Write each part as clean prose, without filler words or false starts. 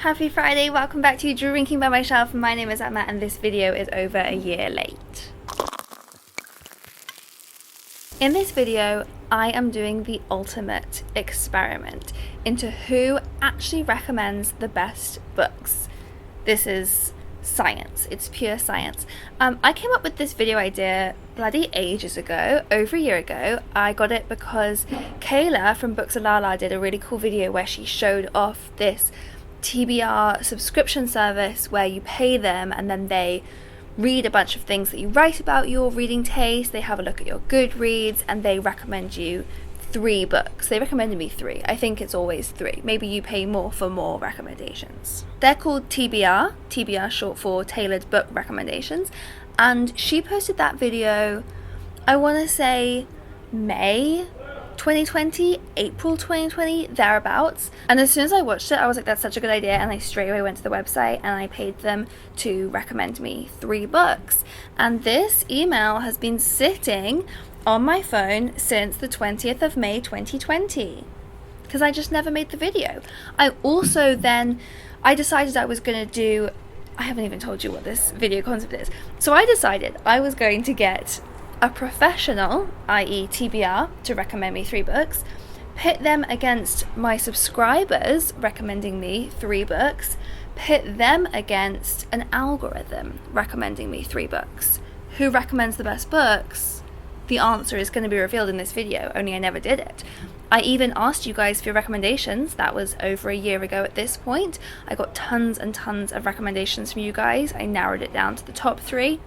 Happy Friday, welcome back to Drinking by My Shelf. My name is Emma and this video is over a year late. In this video, I am doing the ultimate experiment into who actually recommends the best books. This is science, it's pure science. I came up with this video idea bloody ages ago, over a year ago. I got it because Calla from Books of Lala did a really cool video where she showed off this TBR subscription service where you pay them and then they read a bunch of things that you write about your reading taste. They have a look at your Goodreads and they recommend you 3 books. They recommended me 3. I think it's always 3. Maybe you pay more for more recommendations. They're called TBR short for Tailored Book Recommendations, and she posted that video, I want to say May 2020, April 2020, thereabouts. And as soon as I watched it, I was like, that's such a good idea, and I straight away went to the website and I paid them to recommend me 3 books. And this email has been sitting on my phone since the 20th of May 2020 because I just never made the video. I decided I was going to do, I haven't even told you what this video concept is. So I decided I was going to get a professional, i.e. TBR, to recommend me 3 books, pit them against my subscribers recommending me 3 books, pit them against an algorithm recommending me 3 books. Who recommends the best books? The answer is going to be revealed in this video, only I never did it. I even asked you guys for your recommendations. That was over a year ago at this point. I got tons and tons of recommendations from you guys. I narrowed it down to the top 3.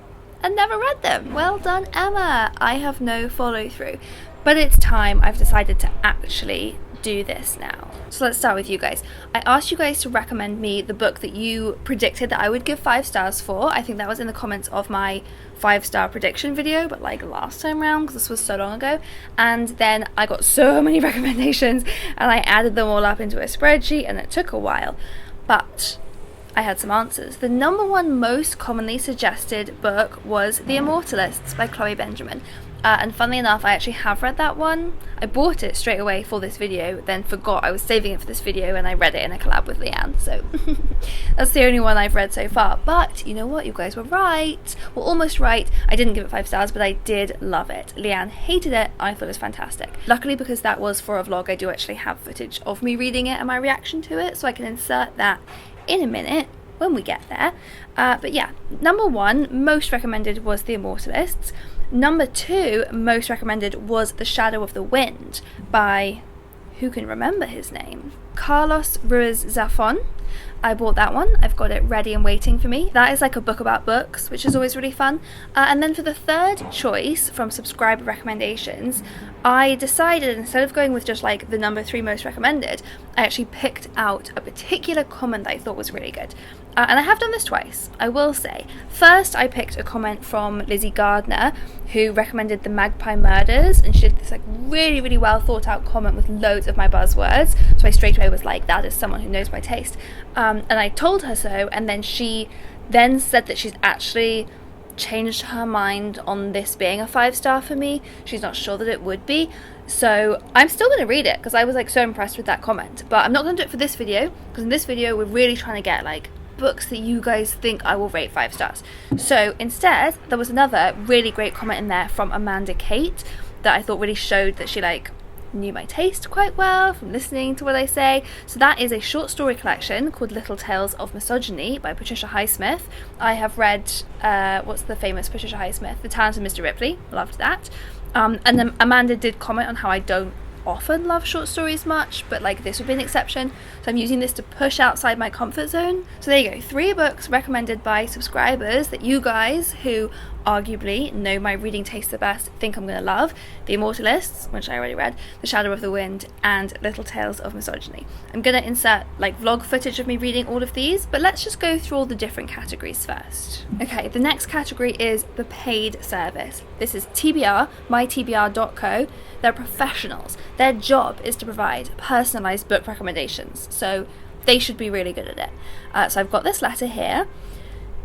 And never read them. Well done, Emma. I have no follow through, but it's time. I've decided to actually do this now. So let's start with you guys. I asked you guys to recommend me the book that you predicted that I would give 5 stars for. I think that was in the comments of my 5-star prediction video, but like last time around because this was so long ago. And then I got so many recommendations and I added them all up into a spreadsheet and it took a while, but I had some answers. The number 1 most commonly suggested book was The Immortalists by Chloe Benjamin. And funnily enough, I actually have read that one. I bought it straight away for this video, then forgot I was saving it for this video, and I read it in a collab with Leanne. So that's the only one I've read so far. But you know what? You guys were right. Well, almost right. I didn't give it 5 stars, but I did love it. Leanne hated it. I thought it was fantastic. Luckily, because that was for a vlog, I do actually have footage of me reading it and my reaction to it, so I can insert that in a minute when we get there. But yeah, number 1 most recommended was The Immortalists. Number 2 most recommended was The Shadow of the Wind by, who can remember his name? Ruiz Zafon. I bought that one. I've got it ready and waiting for me. That is like a book about books, which is always really fun. And then for the 3rd choice from subscriber recommendations, I decided instead of going with just like the number 3 most recommended, I actually picked out a particular comment that I thought was really good. And I have done this twice, I will say. First, I picked a comment from Lizzie Gardner, who recommended The Magpie Murders, and she did this like really, really well thought out comment with loads of my buzzwords. So I straight away was like, that is someone who knows my taste. And I told her so, and then she then said that she's actually changed her mind on this being a 5-star for me. She's not sure that it would be. So I'm still going to read it because I was like so impressed with that comment. But I'm not going to do it for this video, because in this video we're really trying to get like books that you guys think I will rate 5 stars. So instead, there was another really great comment in there from Amanda Kate that I thought really showed that she like knew my taste quite well from listening to what I say. So that is a short story collection called Little Tales of Misogyny by Patricia Highsmith. I have read what's the famous Patricia Highsmith, The Talented Mr. Ripley. Loved that. And then Amanda did comment on how I don't often love short stories much, but like this would be an exception, so I'm using this to push outside my comfort zone. So there you go, 3 books recommended by subscribers that you guys, who arguably know my reading taste the best, think I'm going to love. The Immortalists, which I already read, The Shadow of the Wind, and Little Tales of Misogyny. I'm going to insert like vlog footage of me reading all of these, but let's just go through all the different categories first. Okay, the next category is the paid service. This is TBR, mytbr.co. They're professionals. Their job is to provide personalized book recommendations, so they should be really good at it. So I've got this letter here.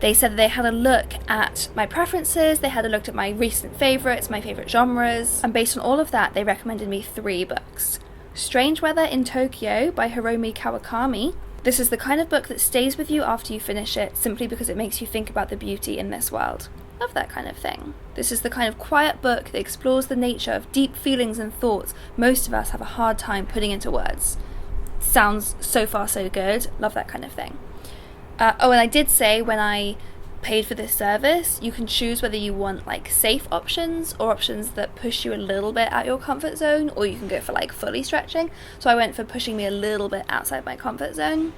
They said that they had a look at my preferences, they had a look at my recent favourites, my favourite genres, and based on all of that, they recommended me 3 books. Strange Weather in Tokyo by Hiromi Kawakami, This is the kind of book that stays with you after you finish it, simply because it makes you think about the beauty in this world. Love that kind of thing. This is the kind of quiet book that explores the nature of deep feelings and thoughts most of us have a hard time putting into words. Sounds so far so good. Love that kind of thing. Oh, and I did say when I paid for this service, you can choose whether you want like safe options or options that push you a little bit out your comfort zone, or you can go for like fully stretching. So I went for pushing me a little bit outside my comfort zone.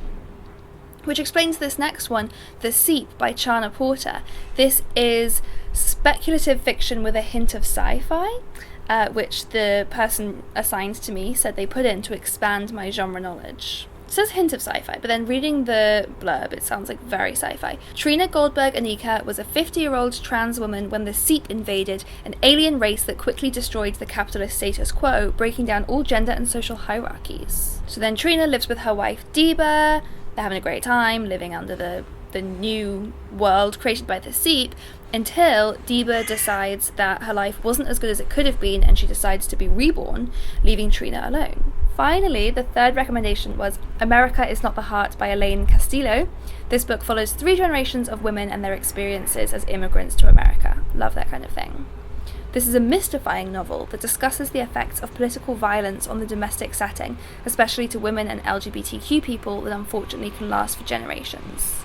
Which explains this next one, The Seep by Chana Porter. This is speculative fiction with a hint of sci-fi, which the person assigned to me said they put in to expand my genre knowledge. It says hint of sci-fi, but then reading the blurb, it sounds like very sci-fi. Trina Goldberg Anika was a 50-year-old trans woman when the Seep invaded, an alien race that quickly destroyed the capitalist status quo, breaking down all gender and social hierarchies. So then Trina lives with her wife Deba. They're having a great time living under the new world created by the Seep, until Deba decides that her life wasn't as good as it could have been, and she decides to be reborn, leaving Trina alone. Finally, the third recommendation was America Is Not the Heart by Elaine Castillo. This book follows 3 generations of women and their experiences as immigrants to America. Love that kind of thing. This is a mystifying novel that discusses the effects of political violence on the domestic setting, especially to women and LGBTQ people, that unfortunately can last for generations.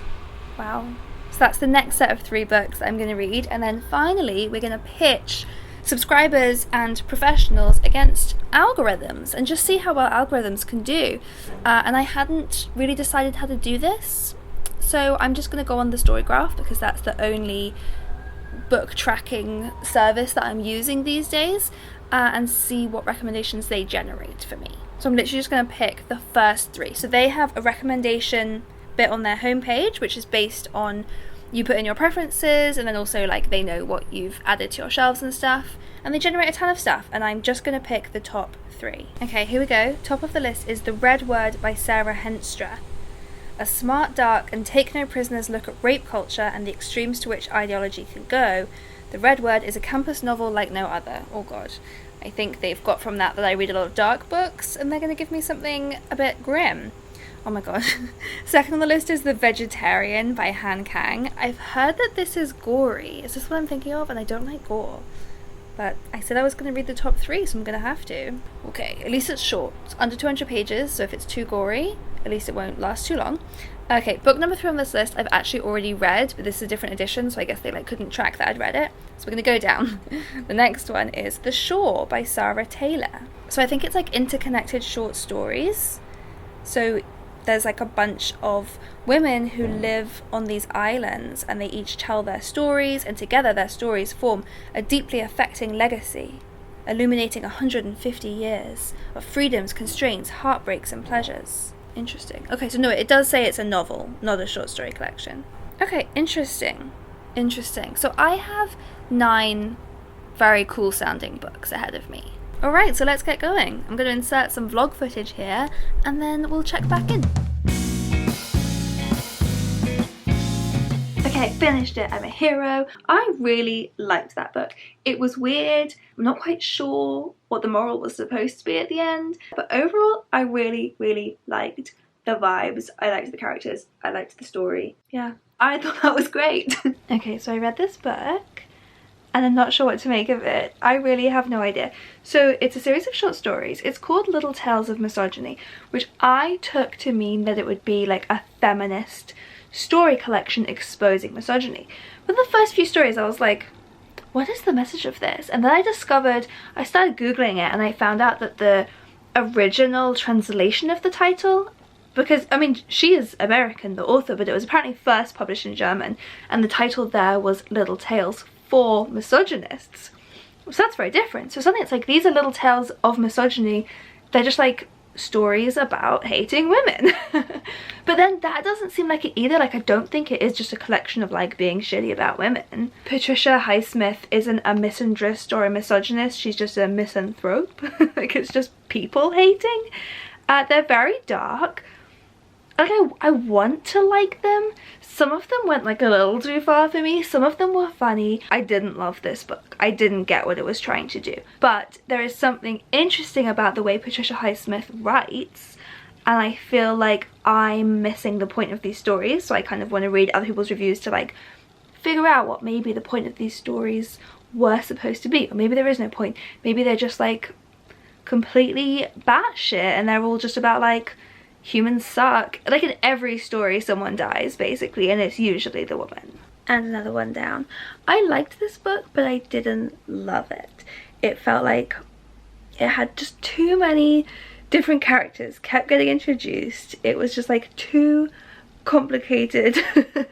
Wow. So that's the next set of 3 books that I'm going to read, and then finally we're going to pitch subscribers and professionals against algorithms and just see how well algorithms can do. And I hadn't really decided how to do this, so I'm just going to go on the Storygraph because that's the only book tracking service that I'm using these days, and see what recommendations they generate for me. So I'm literally just going to pick the first 3. So they have a recommendation bit on their homepage, which is based on you put in your preferences, and then also like they know what you've added to your shelves and stuff, and they generate a ton of stuff, and I'm just going to pick the top 3. Okay, here we go. Top of the list is The Red Word by Sara Henstra. A smart, dark, and take-no-prisoners look at rape culture and the extremes to which ideology can go. The Red Word is a campus novel like no other. Oh god. I think they've got from that I read a lot of dark books, and they're going to give me something a bit grim. Oh my god. Second on the list is The Vegetarian by Han Kang. I've heard that this is gory. Is this what I'm thinking of? And I don't like gore. But I said I was going to read the top 3, so I'm going to have to. Okay, at least it's short. It's under 200 pages, so if it's too gory, at least it won't last too long. Okay, book number 3 on this list I've actually already read, but this is a different edition, so I guess they couldn't track that I'd read it. So we're going to go down. The next one is The Shore by Sara Taylor. So I think it's like interconnected short stories. So there's like a bunch of women who live on these islands, and they each tell their stories, and together their stories form a deeply affecting legacy, illuminating 150 years of freedoms, constraints, heartbreaks, and pleasures. Interesting. Okay, so no, it does say it's a novel, not a short story collection. Okay, interesting. So I have 9 very cool sounding books ahead of me. Alright, so let's get going. I'm going to insert some vlog footage here, and then we'll check back in. Okay, finished it. I'm a hero. I really liked that book. It was weird. I'm not quite sure what the moral was supposed to be at the end, but overall I really, really liked the vibes. I liked the characters. I liked the story. Yeah, I thought that was great. Okay, so I read this book, and I'm not sure what to make of it. I really have no idea. So it's a series of short stories. It's called Little Tales of Misogyny, which I took to mean that it would be like a feminist story collection exposing misogyny. But the first few stories I was like, what is the message of this? And then I started googling it, and I found out that the original translation of the title, because I mean she is American, the author, but it was apparently first published in German, and the title there was Little Tales for Misogynists. So that's very different. So something that's like, these are little tales of misogyny. They're just like stories about hating women. But then that doesn't seem like it either. Like, I don't think it is just a collection of like being shitty about women. Patricia Highsmith isn't a misandrist or a misogynist. She's just a misanthrope. Like, it's just people hating. They're very dark. Like, I want to like them. Some of them went like a little too far for me. Some of them were funny. I didn't love this book. I didn't get what it was trying to do. But there is something interesting about the way Patricia Highsmith writes. and I feel like I'm missing the point of these stories, so I kind of want to read other people's reviews to like figure out what maybe the point of these stories were supposed to be, or maybe there is no point, maybe they're just like completely batshit and they're all just about like humans suck. Like in every story someone dies basically, and it's usually the woman. And another one down. I liked this book, but I didn't love it. It felt like it had just too many different characters kept getting introduced. It was just like too complicated. It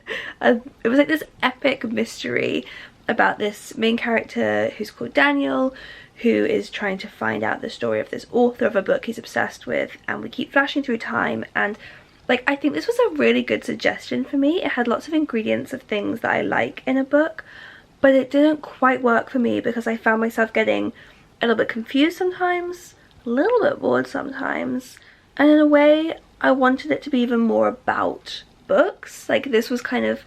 was like this epic mystery about this main character who's called Daniel, who is trying to find out the story of this author of a book he's obsessed with, and we keep flashing through time. And like, I think this was a really good suggestion for me. It had lots of ingredients of things that I like in a book, but it didn't quite work for me because I found myself getting a little bit confused sometimes, a little bit bored sometimes, and in a way I wanted it to be even more about books. Like, this was kind of,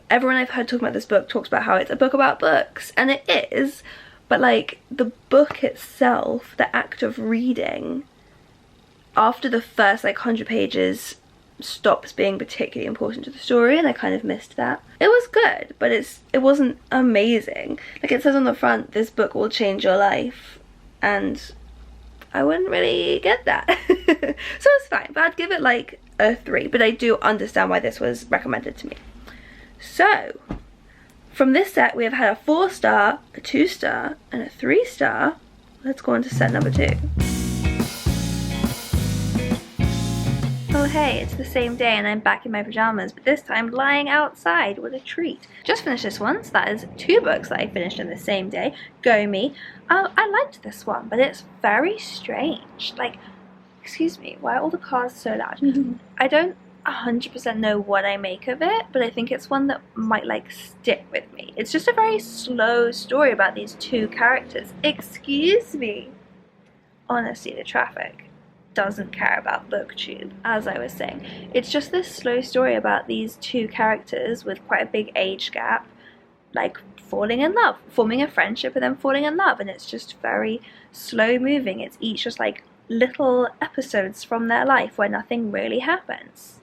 everyone I've heard talking about this book talks about how it's a book about books, and it is, but like the book itself, the act of reading, after the first like 100 pages stops being particularly important to the story, and I kind of missed that. It was good, but it wasn't amazing. Like it says on the front, this book will change your life, and I wouldn't really get that. So it's fine, but I'd give it like a 3, but I do understand why this was recommended to me. So from this set we have had a 4-star, a 2-star, and a 3-star. Let's go on to set number 2. Oh hey, it's the same day and I'm back in my pajamas, but this time lying outside. What a treat. Just finished this one, so that is 2 books that I finished in the same day. Go me. I liked this one, but it's very strange. Like, excuse me, why are all the cars so loud? I don't 100% know what I make of it, but I think it's one that might like stick with me. It's just a very slow story about these 2 characters. Excuse me. Honestly, the traffic doesn't care about booktube, as I was saying. It's just this slow story about these 2 characters with quite a big age gap, like falling in love, forming a friendship and then falling in love, and it's just very slow moving. It's each just like little episodes from their life where nothing really happens.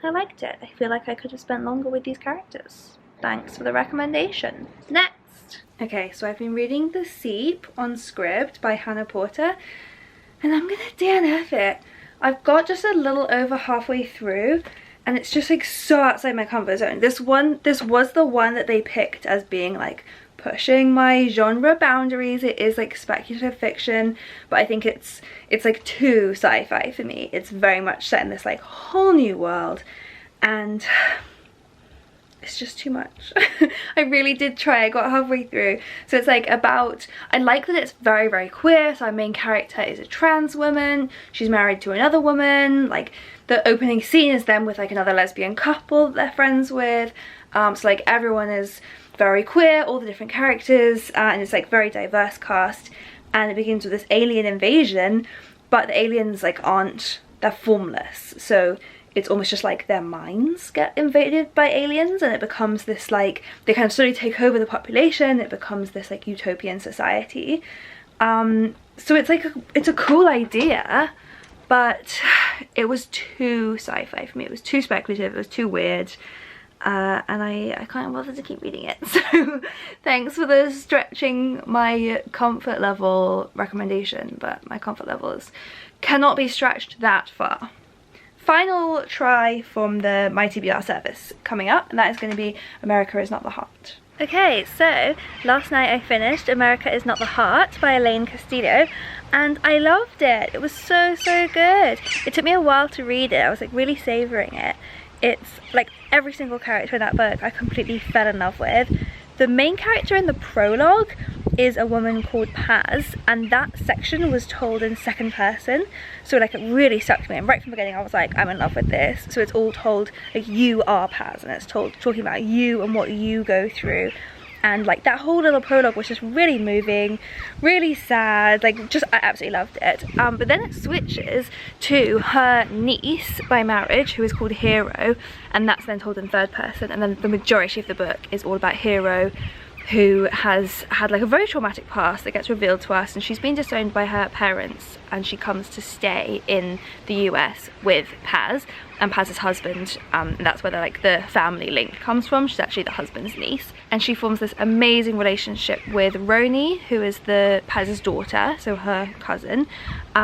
And I liked it. I feel like I could have spent longer with these characters. Thanks for the recommendation. Next! Okay, so I've been reading The Seep on Scribd by Hannah Porter, and I'm gonna DNF it. I've got just a little over halfway through, and it's just like so outside my comfort zone. This was the one that they picked as being like pushing my genre boundaries. It is like speculative fiction, but I think it's like too sci-fi for me. It's very much set in this like whole new world, and it's just too much. I really did try. I got halfway through. So it's like about, I like that it's very, very queer. So our main character is a trans woman. She's married to another woman. Like the opening scene is them with like another lesbian couple that they're friends with. So like everyone is very queer, all the different characters, and it's like very diverse cast. And it begins with this alien invasion, but the aliens like they're formless. So it's almost just like their minds get invaded by aliens, and it becomes this like, they kind of slowly take over the population. It becomes this like utopian society. So it's like it's a cool idea, but it was too sci-fi for me. It was too speculative, it was too weird, and I can't bother to keep reading it. So thanks for the stretching my comfort level recommendation, but my comfort levels cannot be stretched that far. Final try from the My TBR service coming up, and that is going to be America Is Not the Heart. Okay, so last night I finished America Is Not the Heart by Elaine Castillo, and I loved it. It was so good. It took me a while to read it. I was like really savouring it. It's like every single character in that book I completely fell in love with. The main character in the prologue is a woman called Paz, and that section was told in 2nd person, so like it really sucked me in. Right from the beginning I was like, I'm in love with this. So it's all told like you are Paz, and it's talking about you and what you go through, and like that whole little prologue was just really moving, really sad, like just I absolutely loved it. But then it switches to her niece by marriage, who is called Hero, and that's then told in 3rd person, and then the majority of the book is all about Hero who has had like a very traumatic past that gets revealed to us, and she's been disowned by her parents, and she comes to stay in the US with Paz and Paz's husband, and that's where like the family link comes from. She's actually the husband's niece, and she forms this amazing relationship with Roni, who is the Paz's daughter, so her cousin,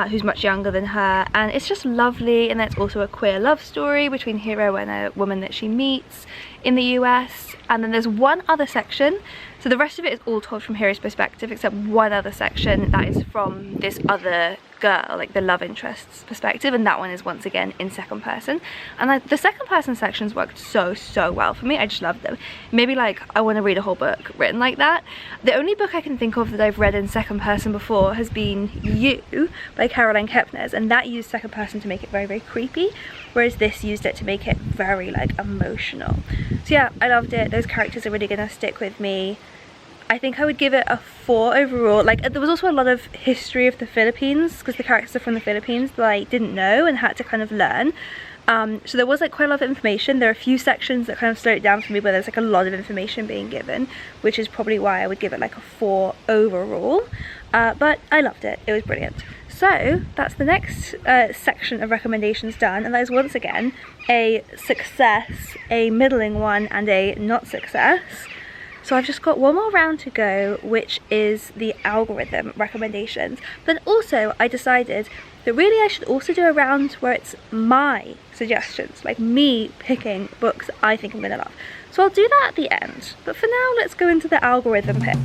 who's much younger than her, and it's just lovely. And then it's also a queer love story between Hiro and a woman that she meets in the US. And then there's one other section, so the rest of it is all told from Hiro's perspective, except one other section that is from this other girl, like the love interest's perspective, and that one is once again in second person. And the second person sections worked so well for me. I just loved them. Maybe like I want to read a whole book written like that. The only book I can think of that I've read in second person before has been You by Caroline Kepnes, and that used second person to make it very creepy, whereas this used it to make it very like emotional. So yeah, I loved it. Those characters are really gonna stick with me. I think I would give it a 4 overall. Like, there was also a lot of history of the Philippines, because the characters are from the Philippines that I didn't know and had to kind of learn. So there was like quite a lot of information. There are a few sections that kind of slowed it down for me, where there's like a lot of information being given, which is probably why I would give it like a 4 overall. But I loved it. It was brilliant. So that's the next section of recommendations done, and that is once again a success, a middling one, and a not success. So I've just got one more round to go, which is the algorithm recommendations. But also I decided that really I should also do a round where it's my suggestions, like me picking books I think I'm gonna love. So I'll do that at the end. But for now, let's go into the algorithm picks.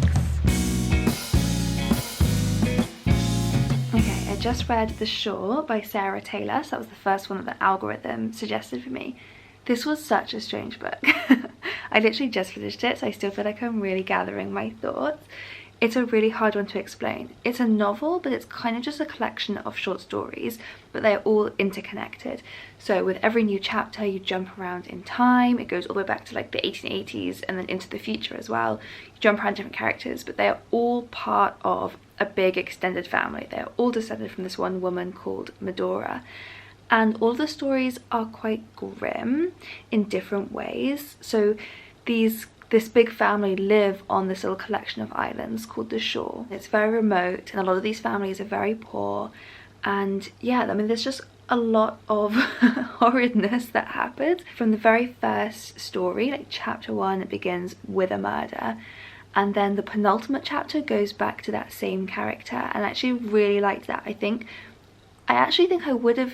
Okay, I just read The Shore by Sara Taylor. So that was the first one that the algorithm suggested for me. This was such a strange book. I literally just finished it, so I still feel like I'm really gathering my thoughts. It's a really hard one to explain. It's a novel, but it's kind of just a collection of short stories, but they're all interconnected. So with every new chapter, you jump around in time. It goes all the way back to like the 1880s and then into the future as well. You jump around different characters, but they are all part of a big extended family. They're all descended from this one woman called Medora. And all the stories are quite grim in different ways. So this big family live on this little collection of islands called the Shore. It's very remote, and a lot of these families are very poor. And yeah, I mean, there's just a lot of horridness that happens. From the very first story, like chapter 1, it begins with a murder. And then the penultimate chapter goes back to that same character. And I actually really liked that. I actually think I would have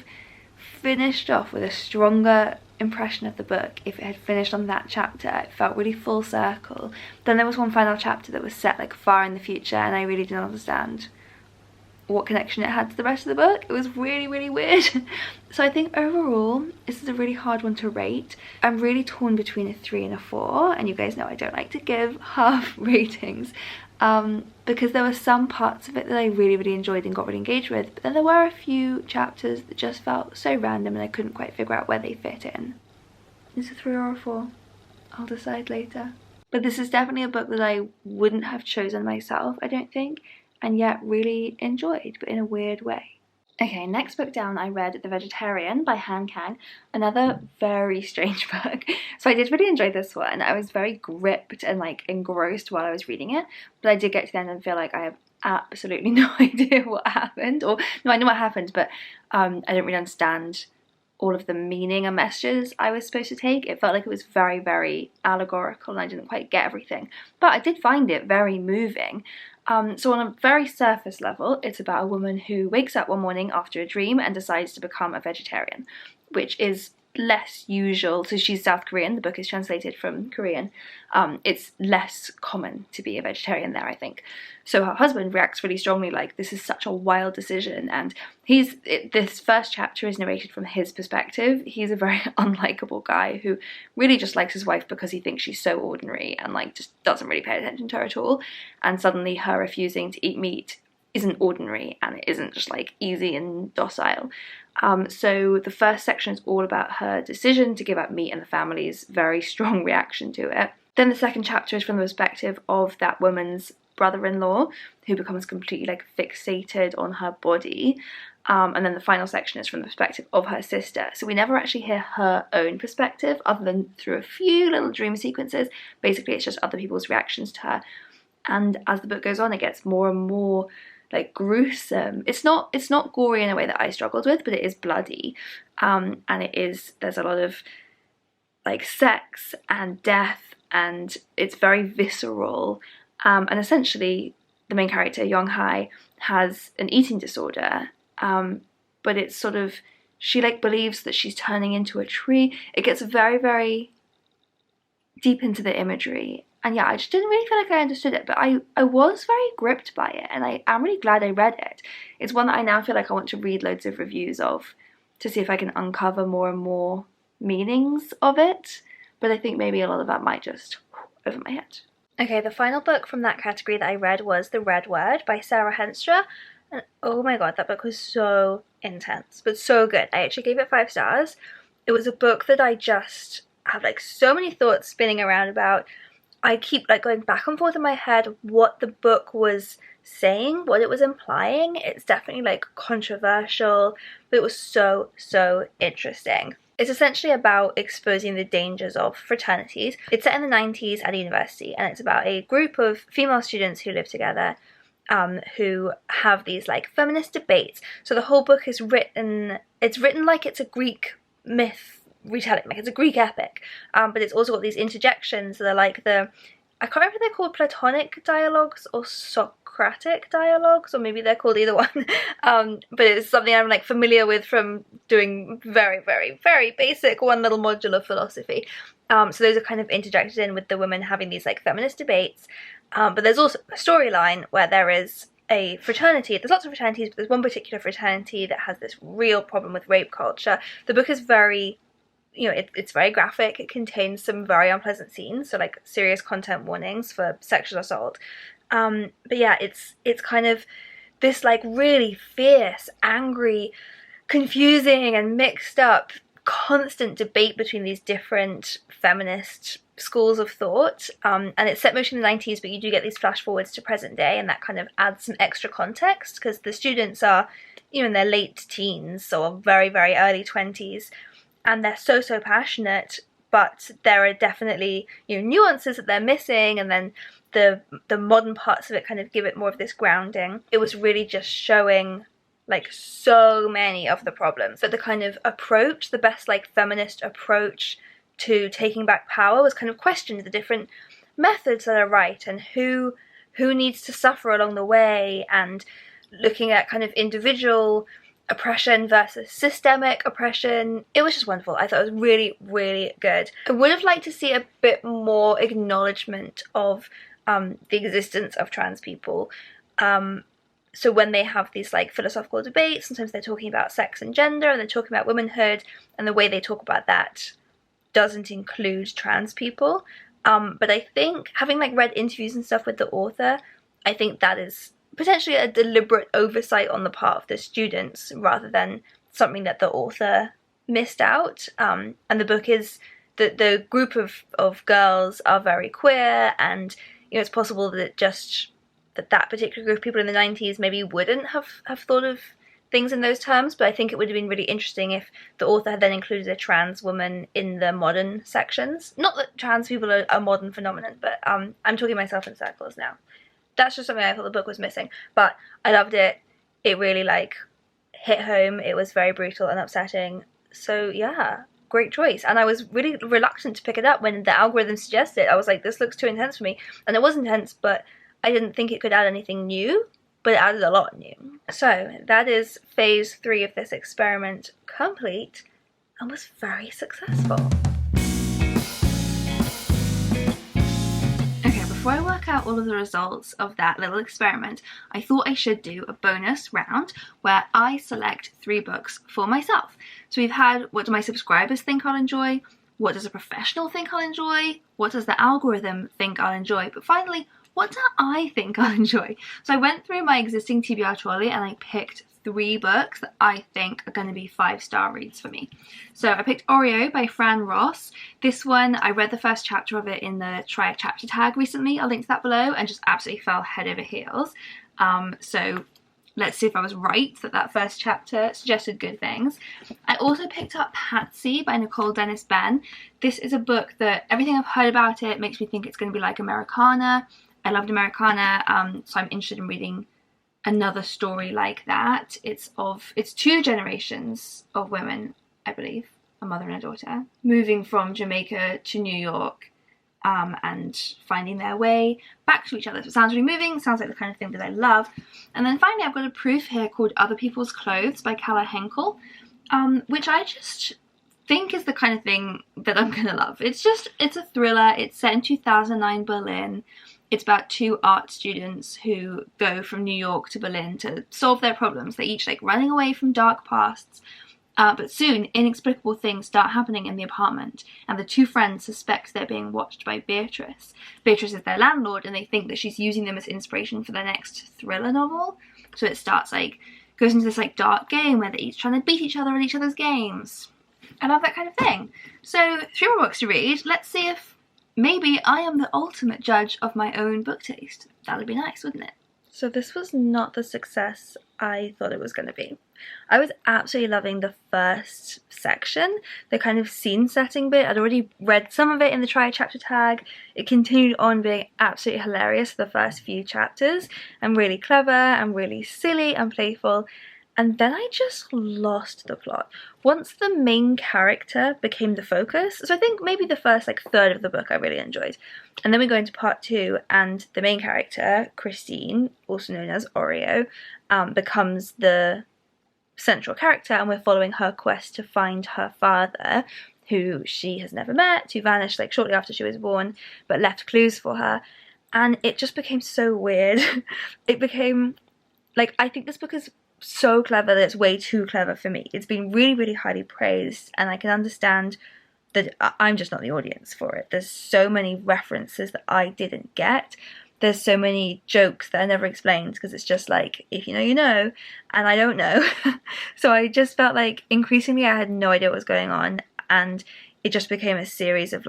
finished off with a stronger impression of the book if it had finished on that chapter. It felt really full circle. Then there was one final chapter that was set like far in the future, and I really didn't understand what connection it had to the rest of the book. It was really weird. So I think overall this is a really hard one to rate. I'm really torn between a 3 and a 4, and you guys know I don't like to give half ratings, because there were some parts of it that I really enjoyed and got really engaged with, but then there were a few chapters that just felt so random and I couldn't quite figure out where they fit in. Is it a 3 or a 4? I'll decide later. But this is definitely a book that I wouldn't have chosen myself, I don't think, and yet really enjoyed, but in a weird way. Okay, next book down I read The Vegetarian by Han Kang, another very strange book. So I did really enjoy this one. I was very gripped and like engrossed while I was reading it, but I did get to the end and feel like I have absolutely no idea what happened. Or no, I know what happened, but I didn't really understand all of the meaning and messages I was supposed to take. It felt like it was very allegorical, and I didn't quite get everything, but I did find it very moving. So on a very surface level, it's about a woman who wakes up one morning after a dream and decides to become a vegetarian, which is less usual. So she's South Korean, the book is translated from Korean. It's less common to be a vegetarian there, I think. So her husband reacts really strongly, like, this is such a wild decision, and this first chapter is narrated from his perspective. He's a very unlikable guy who really just likes his wife because he thinks she's so ordinary and like just doesn't really pay attention to her at all, and suddenly her refusing to eat meat isn't ordinary, and it isn't just like easy and docile. So the first section is all about her decision to give up meat and the family's very strong reaction to it. Then the second chapter is from the perspective of that woman's brother-in-law, who becomes completely like fixated on her body. And then the final section is from the perspective of her sister. So we never actually hear her own perspective other than through a few little dream sequences. Basically, it's just other people's reactions to her. And as the book goes on, it gets more and more like gruesome. It's not gory in a way that I struggled with, but it is bloody. And there's a lot of like sex and death, and it's very visceral. And essentially, the main character, Young-hae, has an eating disorder. But it's sort of, she like believes that she's turning into a tree. It gets very, very deep into the imagery. And yeah, I just didn't really feel like I understood it, but I was very gripped by it, and I am really glad I read it. It's one that I now feel like I want to read loads of reviews of to see if I can uncover more and more meanings of it. But I think maybe a lot of that might just over my head. Okay, the final book from that category that I read was The Red Word by Sara Henstra. And oh my god, that book was so intense, but so good. I actually gave it 5 stars. It was a book that I just have like so many thoughts spinning around about. I keep like going back and forth in my head what the book was saying, what it was implying. It's definitely like controversial, but it was so interesting. It's essentially about exposing the dangers of fraternities. It's set in the 90s at a university, and it's about a group of female students who live together, who have these like feminist debates. So the whole book is written like it's a Greek myth retelling, like it's a Greek epic, but it's also got these interjections that are like I can't remember if they're called Platonic dialogues or Socratic dialogues, or maybe they're called either one, but it's something I'm like familiar with from doing very basic one little module of philosophy. So those are kind of interjected in with the women having these like feminist debates, but there's also a storyline where there is a fraternity. There's lots of fraternities, but there's one particular fraternity that has this real problem with rape culture. The book is very, it's very graphic. It contains some very unpleasant scenes, so like serious content warnings for sexual assault. But yeah, it's kind of this like really fierce, angry, confusing and mixed up constant debate between these different feminist schools of thought, and it's set mostly in the 90s, but you do get these flash forwards to present day, and that kind of adds some extra context because the students are in their late teens or very early 20s, and they're so passionate, but there are definitely nuances that they're missing, and then the modern parts of it kind of give it more of this grounding. It was really just showing like so many of the problems, but the kind of approach, the best like feminist approach to taking back power was kind of questioned, the different methods that are right and who needs to suffer along the way, and looking at kind of individual oppression versus systemic oppression. It was just wonderful. I thought it was really good. I would have liked to see a bit more acknowledgement of the existence of trans people. So when they have these like philosophical debates, sometimes they're talking about sex and gender, and they're talking about womanhood, and the way they talk about that doesn't include trans people. But I think, having like read interviews and stuff with the author, I think that is potentially a deliberate oversight on the part of the students rather than something that the author missed out. And the book is, the group of girls are very queer, and it's possible that that particular group of people in the 90s maybe wouldn't have thought of things in those terms, but I think it would have been really interesting if the author had then included a trans woman in the modern sections. Not that trans people are a modern phenomenon, but I'm talking myself in circles now. That's just something I thought the book was missing, but I loved it. It really like hit home. It was very brutal and upsetting. So yeah, great choice. And I was really reluctant to pick it up when the algorithm suggested it. I was like, this looks too intense for me. And it was intense, but I didn't think it could add anything new, but it added a lot new. So that is phase 3 of this experiment complete, and was very successful. Okay, before I work out all of the results of that little experiment, I thought I should do a bonus round where I select 3 books for myself. So we've had, what do my subscribers think I'll enjoy? What does a professional think I'll enjoy? What does the algorithm think I'll enjoy? But finally, what do I think I'll enjoy? So I went through my existing TBR trolley and I picked 3 books that I think are going to be 5-star reads for me. So I picked Oreo by Fran Ross. This one, I read the first chapter of it in the Try a Chapter tag recently. I'll link to that below, and just absolutely fell head over heels. So let's see if I was right that first chapter suggested good things. I also picked up Patsy by Nicole Dennis-Benn. This is a book that everything I've heard about it makes me think it's going to be like Americana. I loved Americana, so I'm interested in reading another story like that. It's 2 generations of women, I believe, a mother and a daughter, moving from Jamaica to New York, and finding their way back to each other. So it sounds really moving, sounds like the kind of thing that I love. And then finally I've got a proof here called Other People's Clothes by Calla Henkel, which I just think is the kind of thing that I'm gonna love. It's a thriller. It's set in 2009 Berlin. It's about 2 art students who go from New York to Berlin to solve their problems. They're each like running away from dark pasts. But soon, inexplicable things start happening in the apartment, and the 2 friends suspect they're being watched by Beatrice. Beatrice is their landlord, and they think that she's using them as inspiration for their next thriller novel. So it starts goes into this dark game where they're each trying to beat each other at each other's games. I love that kind of thing. So 3 more books to read. Let's see if maybe I am the ultimate judge of my own book taste. That would be nice, wouldn't it? So this was not the success I thought it was going to be. I was absolutely loving the first section, the kind of scene setting bit. I'd already read some of it in the try chapter tag. It continued on being absolutely hilarious for the first few chapters, and really clever and really silly and playful. And then I just lost the plot. Once the main character became the focus, so I think maybe the first third of the book I really enjoyed. And then we go into part 2, and the main character, Christine, also known as Oreo, becomes the central character, and we're following her quest to find her father, who she has never met, who vanished shortly after she was born, but left clues for her. And it just became so weird. It became, I think this book is so clever that it's way too clever for me. It's been really, really highly praised, and I can understand that I'm just not the audience for it. There's so many references that I didn't get. There's so many jokes that are never explained, because it's just if you know, you know, and I don't know. So I just felt increasingly I had no idea what was going on, and it just became a series of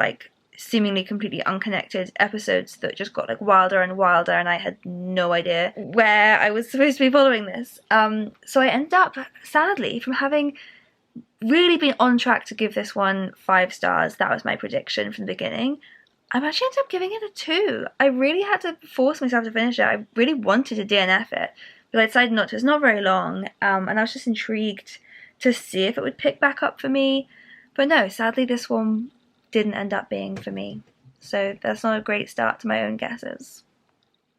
seemingly completely unconnected episodes that just got wilder and wilder, and I had no idea where I was supposed to be following this. So I ended up, sadly, from having really been on track to give this one 5 stars, that was my prediction from the beginning, I'm actually ended up giving it a 2. I really had to force myself to finish it. I really wanted to DNF it, but I decided not to. It's not very long, and I was just intrigued to see if it would pick back up for me. But no, sadly this one didn't end up being for me. So that's not a great start to my own guesses.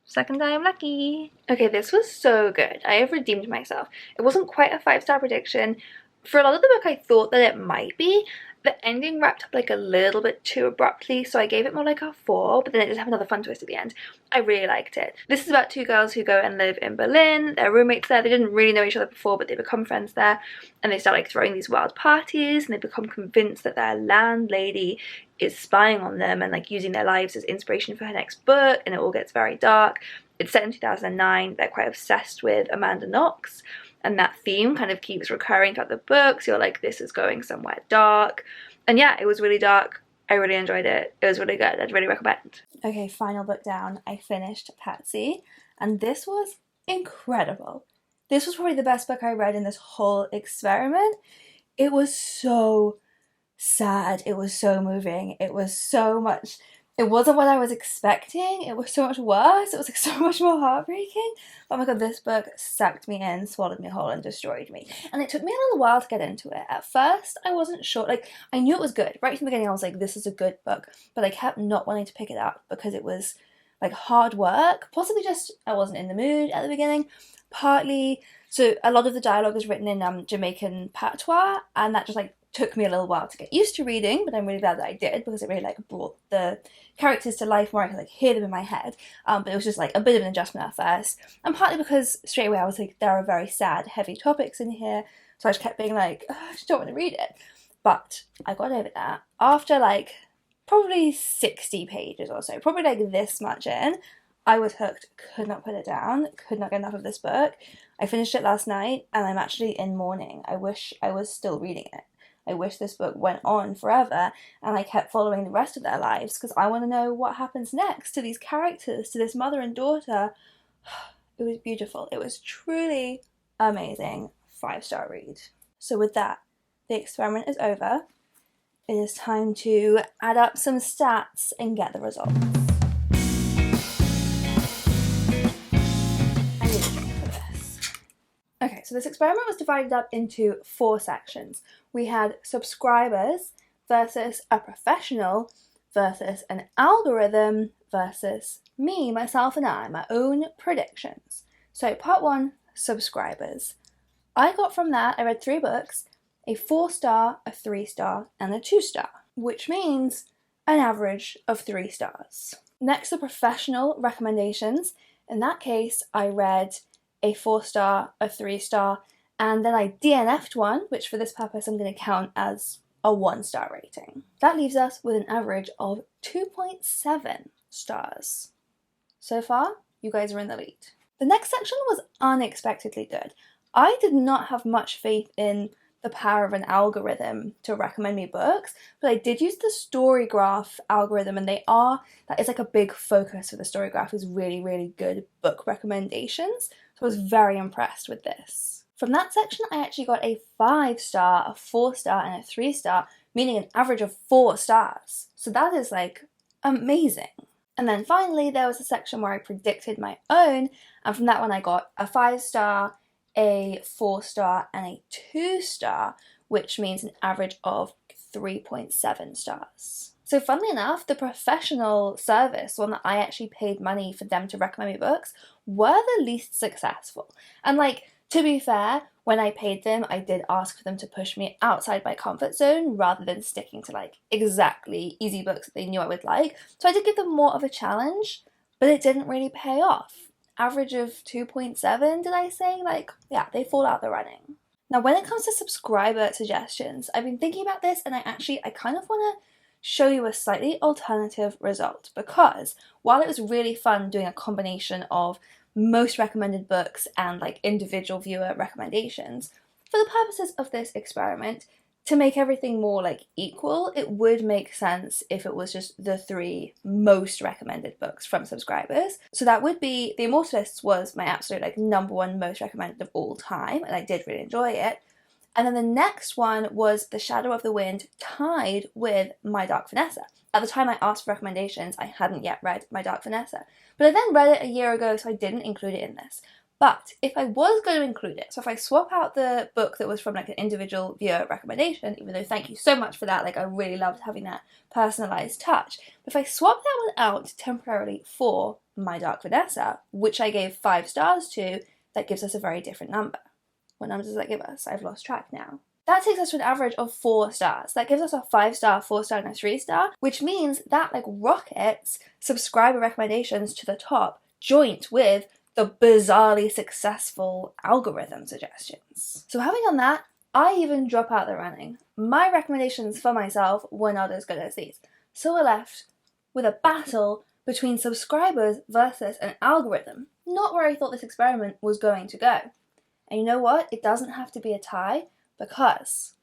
Second time lucky. Okay, this was so good. I have redeemed myself. It wasn't quite a 5-star prediction. For a lot of the book I thought that it might be. The ending wrapped up a little bit too abruptly, so I gave it more a 4, but then it did have another fun twist at the end. I really liked it. This is about 2 girls who go and live in Berlin. They're roommates there. They didn't really know each other before, but they become friends there, and they start throwing these wild parties, and they become convinced that their landlady is spying on them and using their lives as inspiration for her next book, and it all gets very dark. It's set in 2009. They're quite obsessed with Amanda Knox, and that theme kind of keeps recurring throughout the books. You're this is going somewhere dark. And yeah, it was really dark. I really enjoyed it. It was really good. I'd really recommend. Okay, final book down. I finished Patsy, and this was incredible. This was probably the best book I read in this whole experiment. It was so sad. It was so moving. It was so much... It wasn't what I was expecting. It was so much worse. It was so much more heartbreaking. Oh my god, this book sucked me in, swallowed me whole, and destroyed me. And it took me a little while to get into it. At first, I wasn't sure. I knew it was good. Right from the beginning, I was this is a good book. But I kept not wanting to pick it up because it was, hard work. Possibly just I wasn't in the mood at the beginning. Partly, so a lot of the dialogue is written in Jamaican patois, and that just, took me a little while to get used to reading, but I'm really glad that I did, because it really brought the characters to life more. I could hear them in my head, but it was just a bit of an adjustment at first, and partly because straight away I was there are very sad, heavy topics in here, so I just kept being I just don't want to read it. But I got over that after probably 60 pages or so, probably this much in. I was hooked, could not put it down, could not get enough of this book. I finished it last night, and I'm actually in mourning. I wish I was still reading it. I wish this book went on forever and I kept following the rest of their lives, because I want to know what happens next to these characters, to this mother and daughter. It It was beautiful. It was truly amazing. 5-star read. So with that, the experiment is over. It is time to add up some stats and get the results. I need a drink for this. Okay, so this experiment was divided up into 4 sections. We had subscribers versus a professional versus an algorithm versus me, myself and I, my own predictions. So part 1, subscribers. I got from that, I read 3 books, a 4-star, a 3-star, and a 2-star, which means an average of 3 stars. Next, the professional recommendations. In that case, I read a 4-star, a 3-star, and then I DNF'd one, which for this purpose I'm going to count as a 1-star rating. That leaves us with an average of 2.7 stars. So far, you guys are in the lead. The next section was unexpectedly good. I did not have much faith in the power of an algorithm to recommend me books, but I did use the Storygraph algorithm, and that is like a big focus for the Storygraph, is really, really good book recommendations. So I was very impressed with this. From that section, I actually got a 5-star, a 4-star, and a 3-star, meaning an average of 4 stars. So that is like amazing. And then finally, there was a section where I predicted my own, and from that one I got a 5-star, a 4-star, and a 2-star, which means an average of 3.7 stars. So funnily enough, the professional service, one that I actually paid money for them to recommend me books, were the least successful. And like, to be fair, when I paid them, I did ask for them to push me outside my comfort zone rather than sticking to like exactly easy books that they knew I would like. So I did give them more of a challenge, but it didn't really pay off. Average of 2.7, did I say? Like, yeah, they fall out the running. Now, when it comes to subscriber suggestions, I've been thinking about this, and I kind of want to show you a slightly alternative result, because while it was really fun doing a combination of most recommended books and like individual viewer recommendations, for the purposes of this experiment, to make everything more like equal, it would make sense if it was just the 3 most recommended books from subscribers. So that would be The Immortalists was my absolute like #1 most recommended of all time, and I did really enjoy it. And then the next one was The Shadow of the Wind, tied with My Dark Vanessa. At the time I asked for recommendations, I hadn't yet read My Dark Vanessa, but I then read it a year ago, so I didn't include it in this. But if I was going to include it, so if I swap out the book that was from like an individual viewer recommendation, even though thank you so much for that, like I really loved having that personalised touch, but if I swap that one out temporarily for My Dark Vanessa, which I gave 5 stars to, that gives us a very different number. What number does that give us? I've lost track now. That takes us to an average of 4 stars. That gives us a 5-star, 4-star, and a 3-star, which means that like rockets subscriber recommendations to the top, joint with the bizarrely successful algorithm suggestions. So having done that, I even drop out the running. My recommendations for myself were not as good as these. So we're left with a battle between subscribers versus an algorithm, not where I thought this experiment was going to go. And you know what? It doesn't have to be a tie, because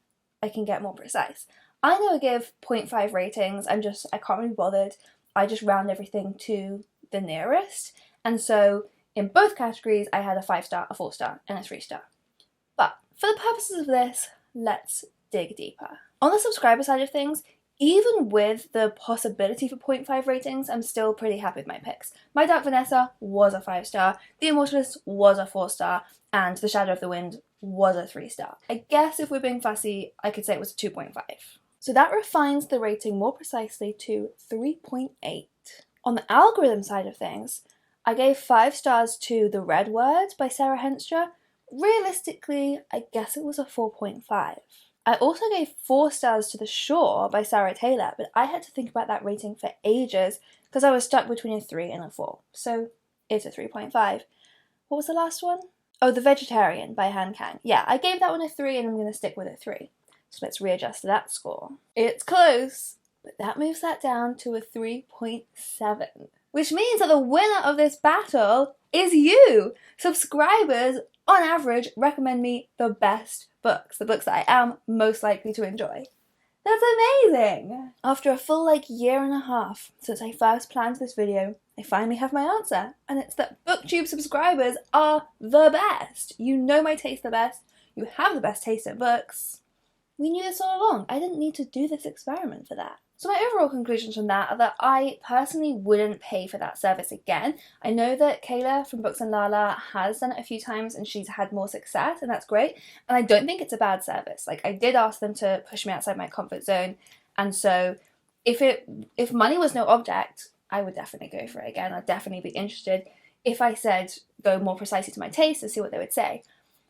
I can get more precise. I never give 0.5 ratings, I can't really be bothered. I just round everything to the nearest. And so in both categories, I had a 5-star, a 4-star, and a 3-star. But for the purposes of this, let's dig deeper. On the subscriber side of things, even with the possibility for 0.5 ratings, I'm still pretty happy with my picks. My Dark Vanessa was a 5-star, The Immortalists was a 4-star, and The Shadow of the Wind was a 3-star. I guess if we're being fussy, I could say it was a 2.5. So that refines the rating more precisely to 3.8. On the algorithm side of things, I gave 5 stars to The Red Word by Sara Henstra. Realistically, I guess it was a 4.5. I also gave 4 stars to The Shore by Sarah Taylor, but I had to think about that rating for ages because I was stuck between a 3 and a 4. So it's a 3.5. What was the last one? Oh, The Vegetarian by Han Kang. Yeah, I gave that one a 3 and I'm going to stick with a 3. So let's readjust that score. It's close, but that moves that down to a 3.7. Which means that the winner of this battle is you! Subscribers, on average, recommend me the best books. The books that I am most likely to enjoy. That's amazing! After a full year and a half since I first planned this video, I finally have my answer, and it's that BookTube subscribers are the best. You know my taste the best. You have the best taste in books. We knew this all along. I didn't need to do this experiment for that. So my overall conclusions from that are that I personally wouldn't pay for that service again. I know that Calla from Books and Lala has done it a few times and she's had more success, and that's great. And I don't think it's a bad service. Like, I did ask them to push me outside my comfort zone, and so if money was no object, I would definitely go for it again. I'd definitely be interested if I said go more precisely to my taste and see what they would say.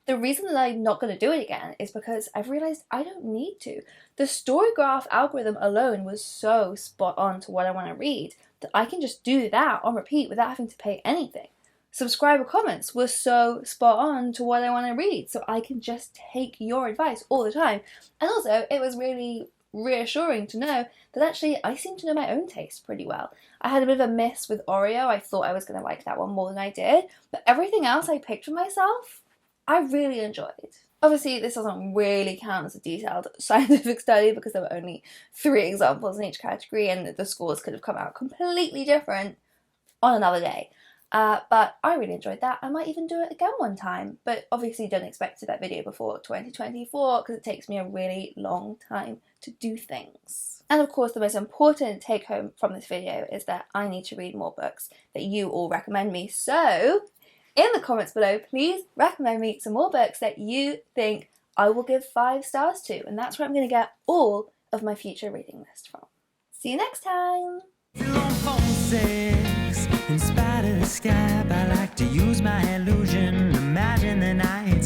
The reason that I'm not going to do it again is because I've realised I don't need to. The Storygraph algorithm alone was so spot on to what I want to read that I can just do that on repeat without having to pay anything. Subscriber comments were so spot on to what I want to read, so I can just take your advice all the time. And also, it was really reassuring to know that actually I seem to know my own taste pretty well. I had a bit of a miss with Oreo. I thought I was going to like that one more than I did, but everything else I picked for myself, I really enjoyed. Obviously, this doesn't really count as a detailed scientific study because there were only 3 examples in each category and the scores could have come out completely different on another day. But I really enjoyed that. I might even do it again one time, but obviously don't expect to do that video before 2024 because it takes me a really long time to do things. And of course, the most important take home from this video is that I need to read more books that you all recommend me. So in the comments below, please recommend me some more books that you think I will give 5 stars to, and that's where I'm going to get all of my future reading list from. See you next time! In spite of the sky, I like to use my illusion, imagine the night